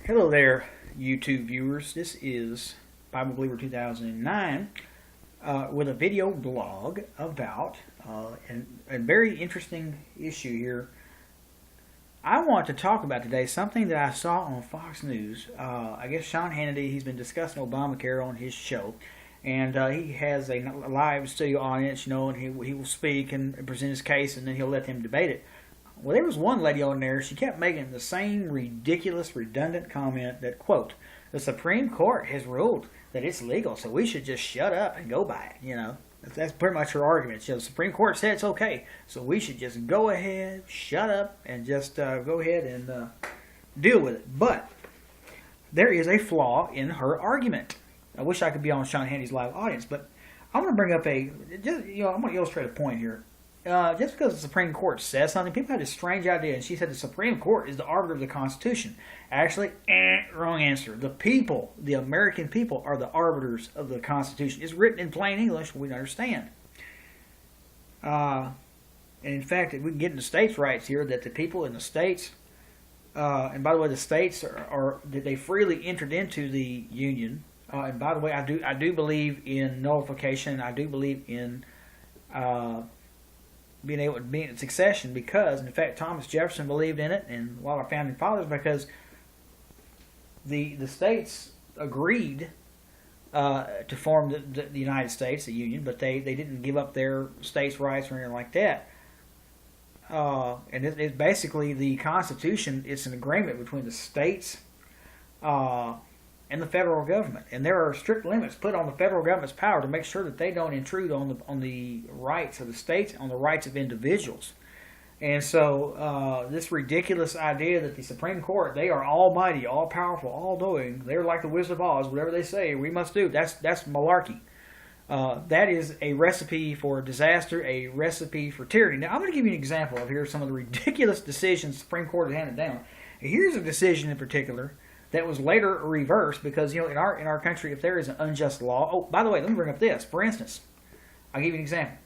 Hello there, YouTube viewers. This is Bible Believer 2009 with a video blog about a very interesting issue here. I want to talk about today something that I saw on Fox News. I guess Sean Hannity, he's been discussing Obamacare on his show, and he has a live studio audience, and he will speak and present his case, and then he'll let them debate it. Well, there was one lady on there, she kept making the same ridiculous, redundant comment that, quote, the Supreme Court has ruled that it's legal, so we should just shut up and go by it, That's pretty much her argument. The Supreme Court said it's okay, so we should just go ahead, shut up, and just go ahead and deal with it. But there is a flaw in her argument. I wish I could be on Sean Hannity's live audience, but I want to bring up I'm going to illustrate a point here. Just because the Supreme Court says something, people had this strange idea, and she said the Supreme Court is the arbiter of the Constitution. Actually, wrong answer. The people, the American people, are the arbiters of the Constitution. It's written in plain English, we understand. And in fact, we can get into states' rights here, that the people in the states, and by the way, the states they freely entered into the Union. And by the way, I do believe in nullification. I do believe in being able to be in succession because, in fact, Thomas Jefferson believed in it, and while our founding fathers, because the states agreed to form the United States, the Union, but they didn't give up their states' rights or anything like that. And it's basically the Constitution. It's an agreement between the states and the federal government, and there are strict limits put on the federal government's power to make sure that they don't intrude on the rights of the states, on the rights of individuals. And so this ridiculous idea that the Supreme Court, they are almighty, all powerful, all knowing, they're like the Wizard of Oz, whatever they say we must do. That's malarkey. That is a recipe for disaster, a recipe for tyranny. Now I'm going to give you an example of here some of the ridiculous decisions the Supreme Court has handed down. And here's a decision in particular that was later reversed because, in our country, if there is an unjust law... Oh, by the way, let me bring up this. For instance, I'll give you an example.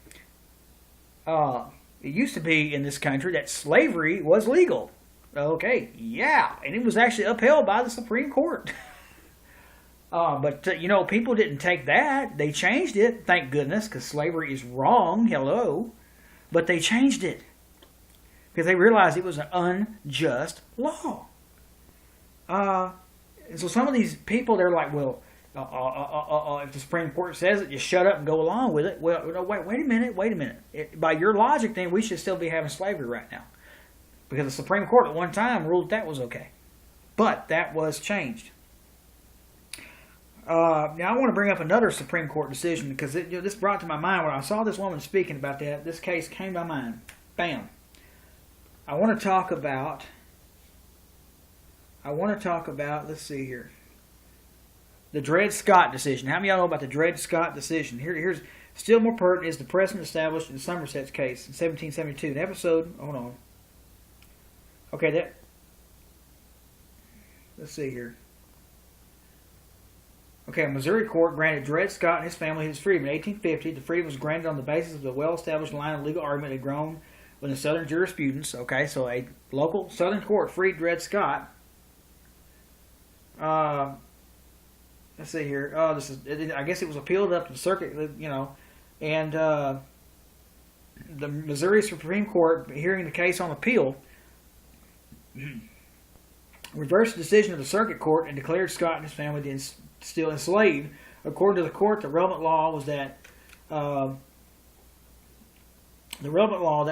It used to be in this country that slavery was legal. Okay, yeah, and it was actually upheld by the Supreme Court. But people didn't take that. They changed it, thank goodness, because slavery is wrong, hello. But they changed it because they realized it was an unjust law. And so some of these people, they're like, well, if the Supreme Court says it, just shut up and go along with it. Well, no, wait a minute. By your logic, then, we should still be having slavery right now. Because the Supreme Court at one time ruled that was okay. But that was changed. Now, I want to bring up another Supreme Court decision because this brought to my mind when I saw this woman speaking about that. This case came to my mind. Bam. I want to talk about, let's see here, the Dred Scott decision. How many of y'all know about the Dred Scott decision? Here's still more pertinent is the precedent established in Somerset's case in 1772. An episode, hold on. Okay, let's see here. Okay, a Missouri court granted Dred Scott and his family his freedom. In 1850, the freedom was granted on the basis of the well-established line of legal argument that had grown within Southern jurisprudence. Okay, so a local Southern court freed Dred Scott. Let's see here. I guess it was appealed up to the circuit, and the Missouri Supreme Court, hearing the case on appeal, reversed the decision of the circuit court and declared Scott and his family still enslaved. According to the court, the relevant law was that the relevant law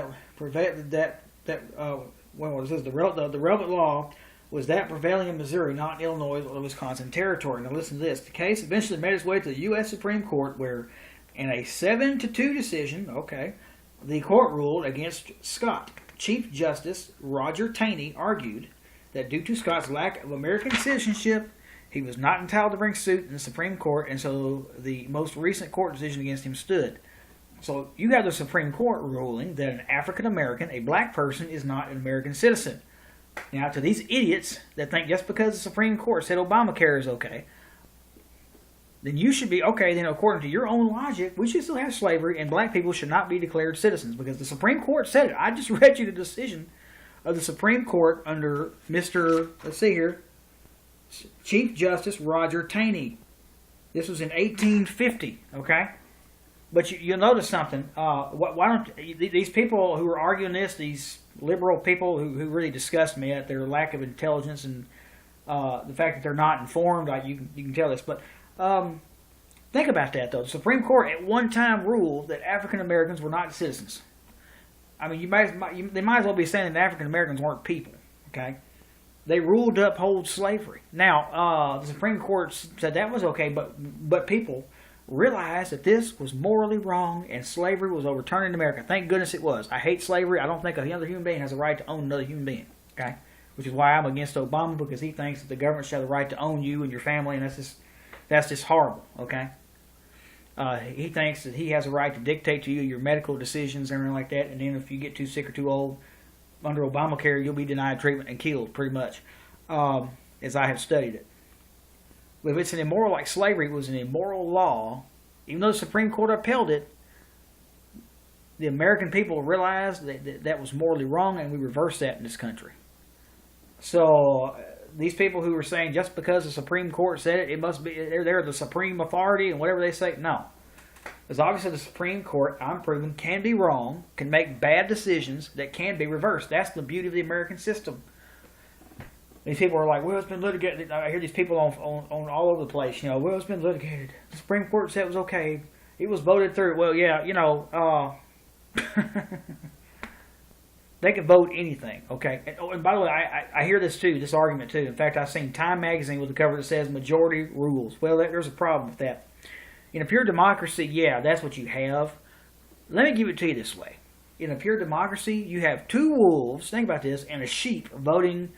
was that prevailing in Missouri, not in Illinois or Wisconsin territory. Now listen to this. The case eventually made its way to the U.S. Supreme Court where, in a 7-2 decision, the court ruled against Scott. Chief Justice Roger Taney argued that due to Scott's lack of American citizenship, he was not entitled to bring suit in the Supreme Court, and so the most recent court decision against him stood. So you have the Supreme Court ruling that an African American, a black person, is not an American citizen. Now, to these idiots that think just because the Supreme Court said Obamacare is okay, then you should be, okay, then according to your own logic, we should still have slavery and black people should not be declared citizens because the Supreme Court said it. I just read you the decision of the Supreme Court under Mr., let's see here, Chief Justice Roger Taney. This was in 1850, okay? But you'll notice something. Why don't these people who are arguing this, these liberal people who really disgust me at their lack of intelligence and the fact that they're not informed, you can tell this. But think about that, though. The Supreme Court at one time ruled that African Americans were not citizens. I mean, they might as well be saying that African Americans weren't people, okay? They ruled to uphold slavery. Now, the Supreme Court said that was okay, but people realized that this was morally wrong and slavery was overturned in America. Thank goodness it was. I hate slavery. I don't think another human being has a right to own another human being. Okay, which is why I'm against Obama, because he thinks that the government should have the right to own you and your family, and that's just horrible. Okay, he thinks that he has a right to dictate to you your medical decisions and everything like that, and then if you get too sick or too old, under Obamacare, you'll be denied treatment and killed, pretty much, as I have studied it. But if it's an immoral, like slavery was an immoral law, even though the Supreme Court upheld it, the American people realized that was morally wrong, and we reversed that in this country. So these people who were saying just because the Supreme Court said it must be, they're the supreme authority and whatever they say, no. Because obviously the Supreme Court, I'm proving, can be wrong, can make bad decisions that can be reversed. That's the beauty of the American system. These people are like, well, it's been litigated. I hear these people on all over the place, well, it's been litigated. The Supreme Court said it was okay. It was voted through. Well, yeah, they can vote anything, okay? And by the way, I hear this too, this argument too. In fact, I've seen Time magazine with a cover that says majority rules. Well, there's a problem with that. In a pure democracy, yeah, that's what you have. Let me give it to you this way. In a pure democracy, you have two wolves, think about this, and a sheep voting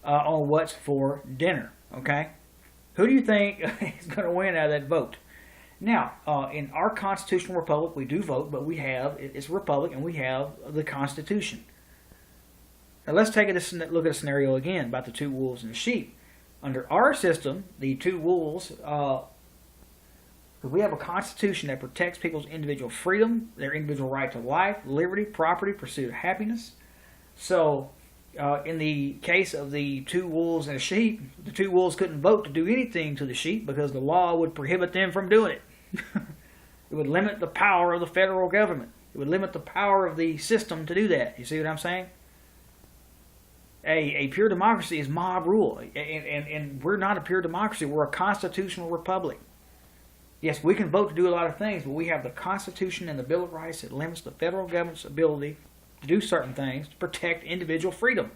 on what's for dinner, okay? Who do you think is going to win out of that vote? Now, in our constitutional republic, we do vote, but it's a republic, and we have the Constitution. Now, let's take look at a scenario again about the two wolves and the sheep. Under our system, the two wolves, we have a Constitution that protects people's individual freedom, their individual right to life, liberty, property, pursuit of happiness. So, in the case of the two wolves and a sheep, the two wolves couldn't vote to do anything to the sheep because the law would prohibit them from doing it. It would limit the power of the federal government. It would limit the power of the system to do that. You see what I'm saying? A pure democracy is mob rule, and we're not a pure democracy. We're a constitutional republic. Yes, we can vote to do a lot of things, but we have the Constitution and the Bill of Rights that limits the federal government's ability to do certain things to protect individual freedom.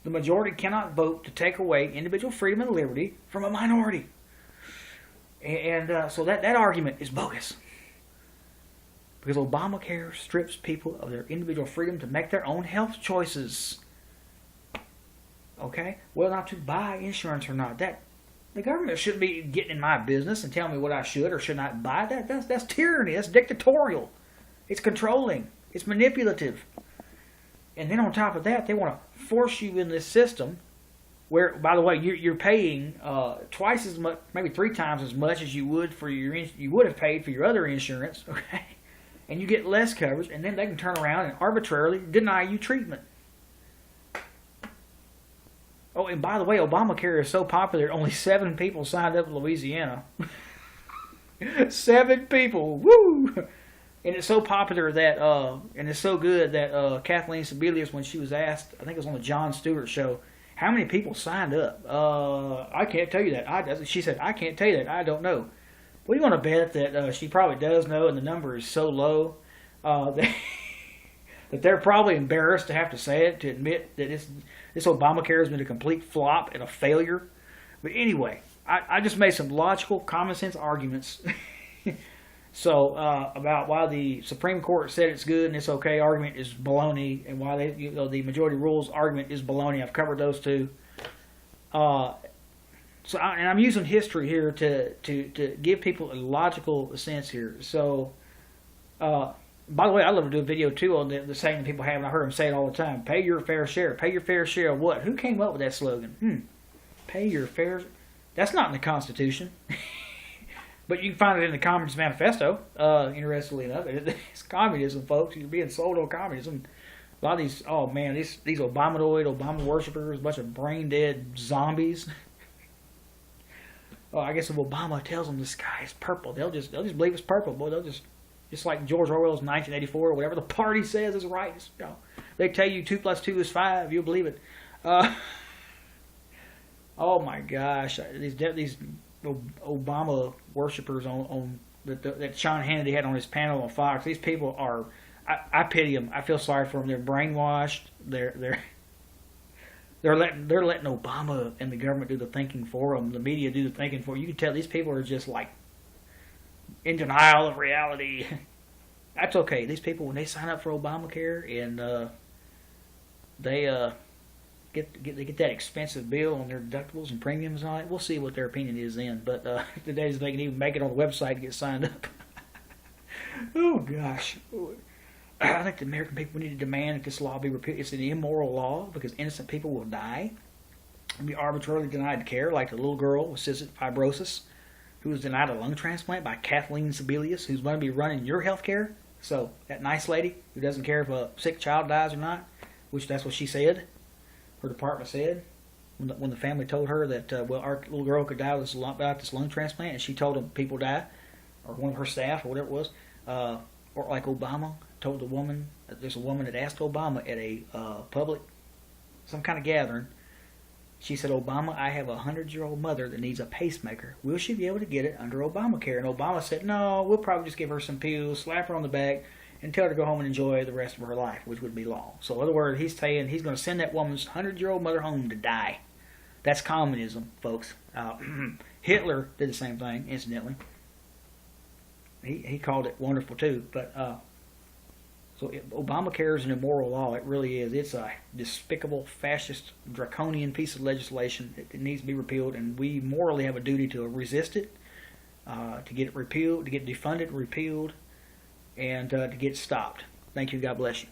The majority cannot vote to take away individual freedom and liberty from a minority. And so that argument is bogus. Because Obamacare strips people of their individual freedom to make their own health choices. Okay? Whether or not to buy insurance or not. The government shouldn't be getting in my business and telling me what I should or should not buy. That's tyranny. That's dictatorial. It's controlling. It's manipulative. And then on top of that, they want to force you in this system where, by the way, you're paying twice as much, maybe 3 times as much as you would have paid for your other insurance, okay? And you get less coverage, and then they can turn around and arbitrarily deny you treatment. Oh, and by the way, Obamacare is so popular, only 7 people signed up in Louisiana. 7 people, woo! And it's so popular that, and it's so good that Kathleen Sebelius, when she was asked, I think it was on the Jon Stewart show, how many people signed up? I can't tell you that. She said, I can't tell you that. I don't know. What do you want to bet that she probably does know, and the number is so low that they're probably embarrassed to have to say it, to admit that this Obamacare has been a complete flop and a failure. But anyway, I just made some logical, common sense arguments. So about why the Supreme Court said it's good and it's okay argument is baloney, and why the majority rules argument is baloney. I've covered those two. And I'm using history here to give people a logical sense here. So, by the way, I'd love to do a video too on the saying people have, and I heard them say it all the time: "Pay your fair share." Pay your fair share of what? Who came up with that slogan? Pay your fair. That's not in the Constitution. But you can find it in the Communist Manifesto, interestingly enough. It's communism, folks. You're being sold on communism. A lot of these, these Obama worshippers, a bunch of brain-dead zombies. Oh, I guess if Obama tells them the sky is purple, they'll just believe it's purple. Boy, they'll just like George Orwell's 1984 or whatever the party says is right. You know, they tell you 2 + 2 is 5, you'll believe it. Oh my gosh, these Obama worshippers on that Sean Hannity had on his panel on Fox. These people are, I pity them. I feel sorry for them. They're brainwashed. They're letting Obama and the government do the thinking for them. The media do the thinking for them. You can tell these people are just like in denial of reality. That's okay. These people, when they sign up for Obamacare and they get that expensive bill on their deductibles and premiums and all that, we'll see what their opinion is then. But the days they can even make it on the website to get signed up. Oh gosh. I think the American people need to demand that this law be repealed. It's an immoral law because innocent people will die and be arbitrarily denied care, like the little girl with cystic fibrosis who was denied a lung transplant by Kathleen Sebelius, who's going to be running your health care. So that nice lady who doesn't care if a sick child dies or not, which that's what she said, her department said, when the family told her that, well, our little girl could die without this lung transplant, and she told them people die, or one of her staff, or whatever it was, or like Obama told the woman, there's a woman that asked Obama at a public, some kind of gathering, she said, Obama, I have a 100-year-old mother that needs a pacemaker. Will she be able to get it under Obamacare? And Obama said, no, we'll probably just give her some pills, slap her on the back, and tell her to go home and enjoy the rest of her life, which would be law. So in other words, he's saying he's going to send that woman's 100-year-old mother home to die. That's communism, folks. Hitler did the same thing, incidentally. He called it wonderful too. But so Obamacare is an immoral law. It really is. It's a despicable, fascist, draconian piece of legislation. It needs to be repealed, and we morally have a duty to resist it, to get it repealed, to get defunded, repealed, and to get stopped. Thank you. God bless you.